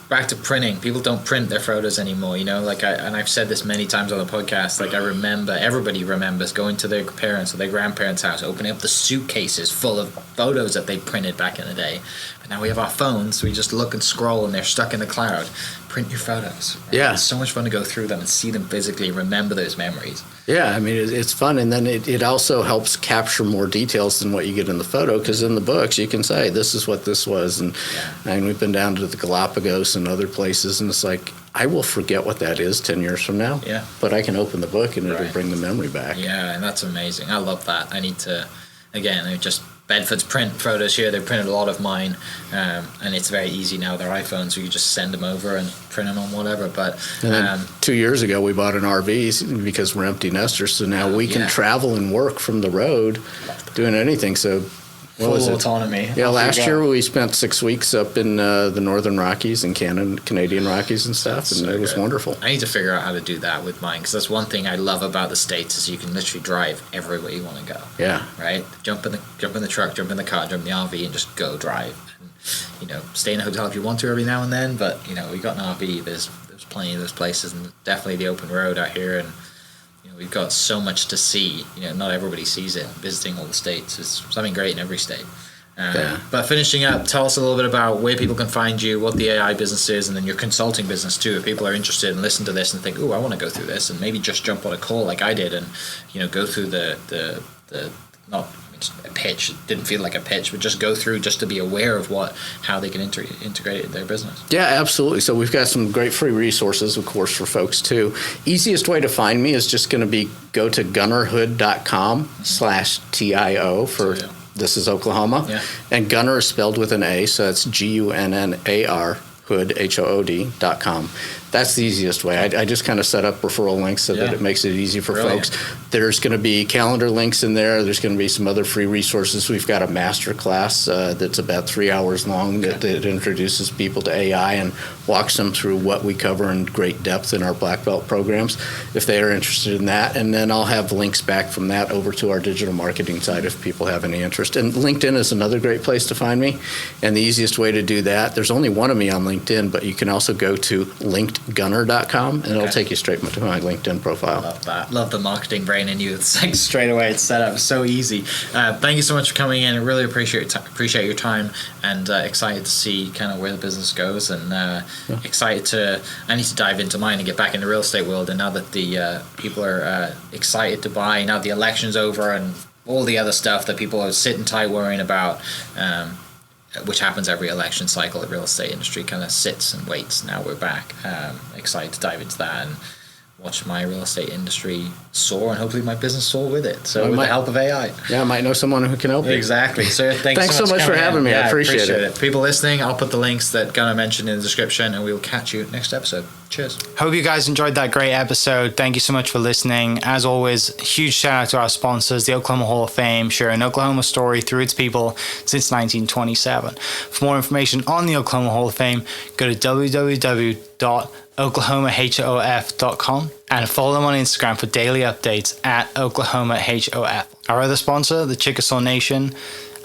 back to printing. People don't print their photos anymore. And I've said this many times on the podcast. Like, I remember, everybody remembers going to their parents or their grandparents' house, opening up the suitcases full of photos that they printed back in the day. But now we have our phones. We just look and scroll, and they're stuck in the cloud. Print your photos. Right? Yeah, it's so much fun to go through them and see them physically, remember those memories. Yeah, I mean, it's fun, and then it also helps capture more details than what you get in the photo, because in the books you can say, this is what this was, and we've been down to the Galapagos and other places, and it's like, I will forget what that is 10 years from now, but I can open the book and it'll bring the memory back. Yeah, and that's amazing. I love that. I need to, again, just Bedford's print photos here. They printed a lot of mine, and it's very easy now. They're iPhones, so you just send them over and print them on whatever. But 2 years ago, we bought an RV because we're empty nesters, so now we can travel and work from the road, doing anything. So full autonomy. Yeah, last year we spent 6 weeks up in the Northern Rockies and Canadian Rockies and stuff, and it was wonderful. I need to figure out how to do that with mine, because that's one thing I love about the States is you can literally drive everywhere you want to go. Yeah. Right? Jump in the truck, jump in the car, jump in the RV, and just go drive. And, stay in a hotel if you want to every now and then, but we got an RV. There's plenty of those places, and definitely the open road out here, and we've got so much to see. Not everybody sees it. Visiting all the states is something great in every state. But finishing up, tell us a little bit about where people can find you, what the AI business is, and then your consulting business too. If people are interested and listen to this and think, "Oh, I want to go through this," and maybe just jump on a call like I did, and go through the not a pitch. It didn't feel like a pitch, but just go through just to be aware of how they can integrate it in their business. Yeah, absolutely. So we've got some great free resources, of course, for folks too. Easiest way to find me is just going to be go to gunnarhood.com/TIO for this is Oklahoma. Yeah. And Gunnar is spelled with an A, so that's GUNNAR, Hood, HOOD.com. That's the easiest way. I just kind of set up referral links so that it makes it easy for folks. There's going to be calendar links in there. There's going to be some other free resources. We've got a master class that's about 3 hours long that introduces people to AI and walks them through what we cover in great depth in our Black Belt programs, if they are interested in that. And then I'll have links back from that over to our digital marketing side if people have any interest. And LinkedIn is another great place to find me. And the easiest way to do that, there's only one of me on LinkedIn, but you can also go to linkedgunner.com, and it'll take you straight to my LinkedIn profile. Love that. Love the marketing brain in you. It's like straight away it's set up so easy. Thank you so much for coming in. I really appreciate your time, and excited to see kind of where the business goes, and I need to dive into mine and get back in the real estate world. And now that the people are excited to buy, now the election's over and all the other stuff that people are sitting tight worrying about, which happens every election cycle. The real estate industry kind of sits and waits. Now we're back. Excited to dive into that and watch my real estate industry soar, and hopefully my business soar with it. So with the help of AI. Yeah, I might know someone who can help you. Exactly. So thanks so much for having me. I appreciate it. People listening, I'll put the links that Gunnar mentioned in the description, and we'll catch you next episode. Cheers. Hope you guys enjoyed that great episode. Thank you so much for listening. As always, huge shout out to our sponsors, the Oklahoma Hall of Fame, sharing Oklahoma story through its people since 1927. For more information on the Oklahoma Hall of Fame, go to www.oklahomahof.com and follow them on Instagram for daily updates at oklahomahof. Our other sponsor, the Chickasaw Nation,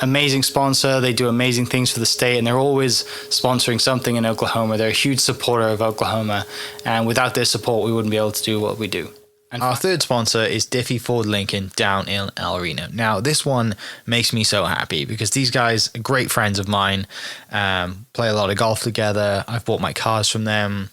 amazing sponsor. They do amazing things for the state, and they're always sponsoring something in Oklahoma. They're a huge supporter of Oklahoma, and without their support, we wouldn't be able to do what we do. And our third sponsor is Diffie Ford Lincoln down in El Reno. Now, this one makes me so happy because these guys are great friends of mine, play a lot of golf together. I've bought my cars from them,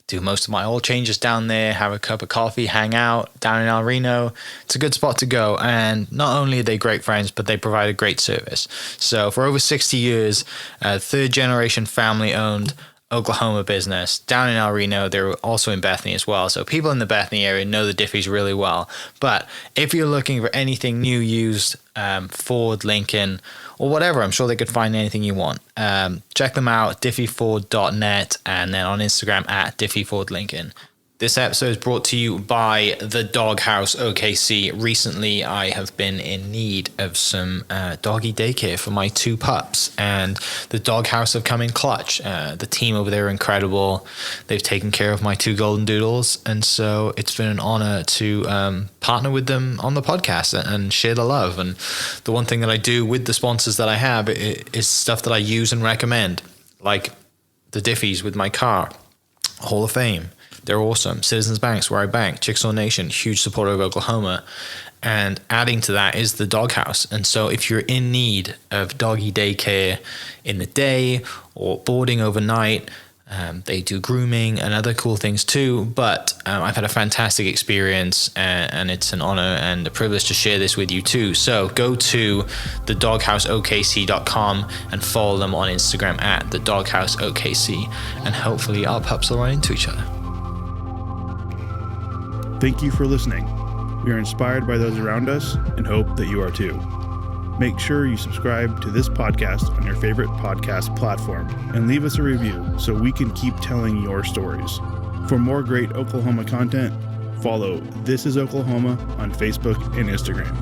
do most of my oil changes down there, have a cup of coffee, hang out down in El Reno. It's a good spot to go. And not only are they great friends, but they provide a great service. So for over 60 years, third generation family owned Oklahoma business down in El Reno. They're also in Bethany as well. So people in the Bethany area know the Diffies really well. But if you're looking for anything new, used, Ford, Lincoln, or whatever, I'm sure they could find anything you want. Check them out, diffieford.net, and then on Instagram at diffiefordlincoln. This episode is brought to you by the Doghouse OKC. Recently, I have been in need of some doggy daycare for my 2 pups, and the Doghouse have come in clutch. The team over there are incredible. They've taken care of my 2 golden doodles, and so it's been an honor to partner with them on the podcast and share the love. And the one thing that I do with the sponsors that I have is stuff that I use and recommend, like the Diffies with my car, Hall of Fame. They're awesome. Citizens Banks, where I bank. Chickasaw Nation, huge supporter of Oklahoma. And adding to that is the Doghouse. And so if you're in need of doggy daycare in the day or boarding overnight, they do grooming and other cool things too. But I've had a fantastic experience, and it's an honor and a privilege to share this with you too. So go to thedogHouseOKC.com and follow them on Instagram at thedogHouseOKC. And hopefully our pups will run into each other. Thank you for listening. We are inspired by those around us and hope that you are too. Make sure you subscribe to this podcast on your favorite podcast platform and leave us a review so we can keep telling your stories. For more great Oklahoma content, follow This Is Oklahoma on Facebook and Instagram.